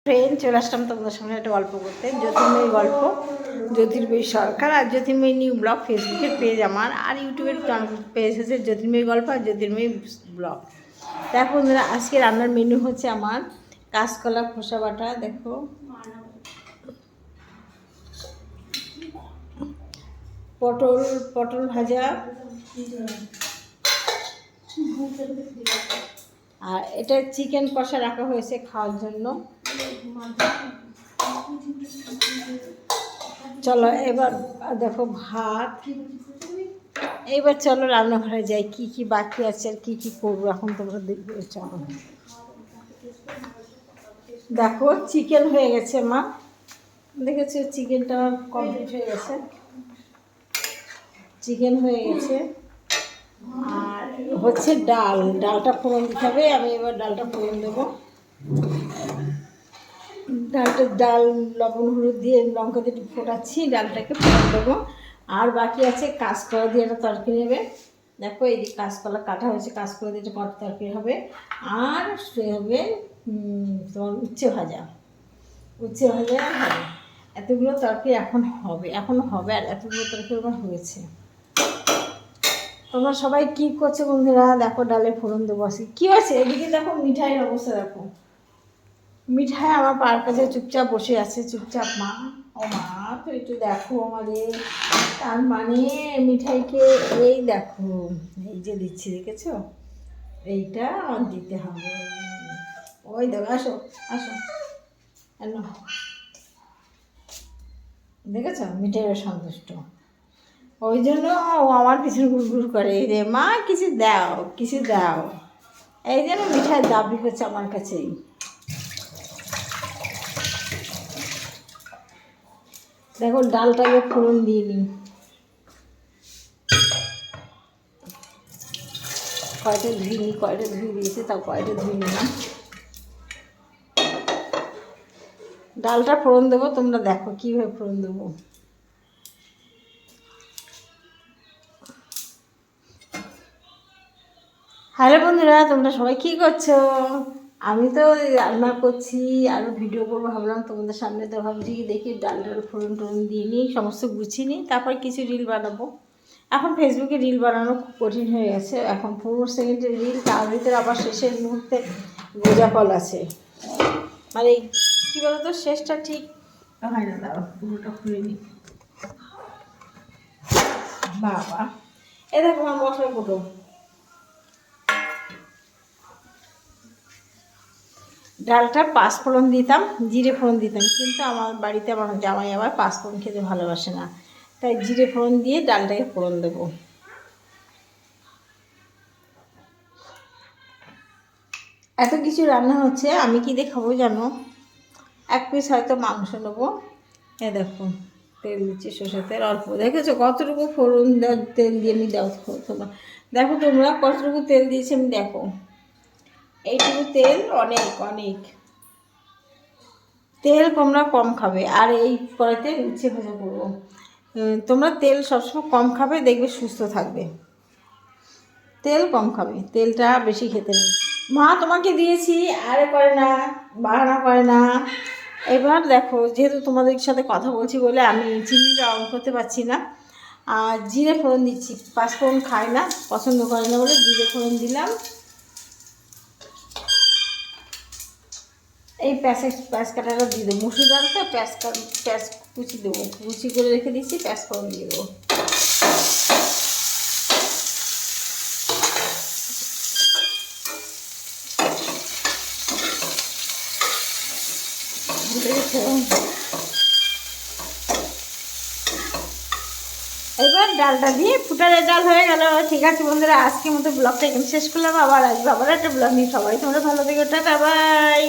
Friend চলে আসলাম তোমাদের সামনে একটা গল্প করতে, জ্যোতির্ময়ী গল্প, জ্যোতির্ময়ী সরকার আর জ্যোতির্ময়ী নিউ ব্লগ। ফেসবুকের পেজ আমার, আর ইউটিউবের পেজ হচ্ছে জ্যোতির্ময়ী গল্প আর জ্যোতির্ময়ী ব্লগ। দেখো বন্ধুরা, আজকে রান্নার মেনু হচ্ছে আমার কাঁচকলা খোসা বাটা, দেখো পটল ভাজা, আর এটা চিকেন কষা রাখা হয়েছে খাওয়ার জন্য। চলো এবার দেখো ভাত। এবার চলো রান্নাঘরে যাই, কি কি বাকি আছে আর কি কি করবো এখন তোমরা দেখবে। চলো দেখো চিকেন হয়ে গেছে, মা দেখেছো চিকেনটা কমপ্লিট হয়ে গেছে, চিকেন হয়ে গেছে। আর হচ্ছে ডালটা ফোড়ন দিতে হবে। আমি এবার ডালটা ফোড়ন দেবো। ডাল লবণ হলুদ দিয়ে লঙ্কা দিয়ে ফোটাচ্ছি, ডালটাকে ফোড়ন দেবো। আর বাকি আছে কাঁচকলা দিয়ে একটা তরকারি হবে। দেখো এই যে কাঁচকলা কাটা হয়েছে, কাঁচকলা দিয়ে একটা তরকারি হবে। আর সে হবে তোমার উচ্ছে ভাজা হবে। এতগুলো তরকারি এখন হবে আর এতগুলো তরকারি আমার হয়েছে। তোমরা সবাই কী করছো বন্ধুরা? দেখো ডালে ফোড়ন দেবো আসি। কী আছে এদিকে? দেখো মিঠাইয়ের অবস্থা দেখো। মিঠাই আমার পার কাছে চুপচাপ বসে আছে, চুপচাপ। মা ও মা তো একটু দেখো আমাদের, তার মানে মিঠাইকে এই দেখো এই যে দিচ্ছি, দেখেছো? এইটা দিতে হবে। ওই দেখো, আসো আসো, দেখেছো মিঠাইয়ের সন্তুষ্ট। ওই জন্য ও আমার পিছনে ঘুরঘুর করে যে মা কিছু দাও কিছু দাও, এই জন্য মিঠাই দাবি করছে আমার কাছেই। দেখো ডালটাকে ফোড়ন দিয়ে নিই। কয়টা ধুয়ে দিয়েছে, তাও কয়টা ধুয়ে নিলাম। ডালটা ফোড়ন দেবো, তোমরা দেখো কীভাবে ফোড়ন দেবো। হ্যালো বন্ধুরা, তোমরা সবাই কী করছো? আমি তো রান্না করছি, আরও ভিডিও করবো ভাবলাম তোমাদের সামনে। তো ভাবছি দেখি ডাল ফোড়ন টোড়ন দিয়ে নিই, সমস্ত গুছিয়ে নিই, তারপর কিছু রিল বানাবো। এখন ফেসবুকে রিল বানানো খুব কঠিন হয়ে গেছে। এখন 15 সেকেন্ডের রিল, তার ভিতরে আবার শেষের মুহূর্তে গোজাফল আছে। মানে কী বলতো, শেষটা ঠিক হয় না। দাঁড়াও পুরোটা খুলে নিই। বাবা এ দেখো আমার মশলা কুটো। ডালটা পাঁচফোড়ন দিতাম, জিরে ফোড়ন দিতাম, কিন্তু আমার বাড়িতে আমার জামাই আবার পাঁচফোড়ন খেতে ভালোবাসে না, তাই জিরে ফোড়ন দিয়ে ডালটাকে ফোড়ন দেবো। এত কিছু রান্না হচ্ছে, আমি কি দিয়ে খাবো জানো? এক পিস হয়তো মাংস নেবো। এ দেখো তেল দিচ্ছি, সরষের তেল অল্প। দেখেছো কতটুকু ফোড়ন তেল দিয়ে আমি দাও তোমরা দেখো, তোমরা কতটুকু তেল দিয়েছি আমি দেখো। এইটুকু তেল অনেক অনেক তেল, তোমরা কম খাবে। আর এই কড়াইতে উচ্ছে ভাজা করবো। তোমরা তেল সবসময় কম খাবে, দেখবে সুস্থ থাকবে। তেল কম খাবে, তেলটা বেশি খেতে নেই। মা তোমাকে দিয়েছি, আরে করে না, বাহানা করে না। এবার দেখো, যেহেতু তোমাদের সাথে কথা বলছি বলে আমি চিনিটা অন করতে পারছি না। আর জিরে ফোড়ন দিচ্ছি, পাঁচফোড়ন খায় না, পছন্দ করে না বলে জিরে ফোড়ন দিলাম। এই প্যাঁচ কাটাটা দিয়ে দেবো, মুসুর ডালটা প্যাঁচ কুচি দেবো, কুচি করে রেখে দিচ্ছি, প্যাঁচ ফোড়ন দিয়ে দেবো। এবার ডালটা দিয়ে ফুটারের ডাল হয়ে গেল। ঠিক আছে বন্ধুরা, আজকের মতো ব্লগটা এখানে শেষ করলাম। আবার আসবো আবার একটা ব্লগ নিয়ে। সবাই তোমরা ভালো থেকো, টাটা বাই।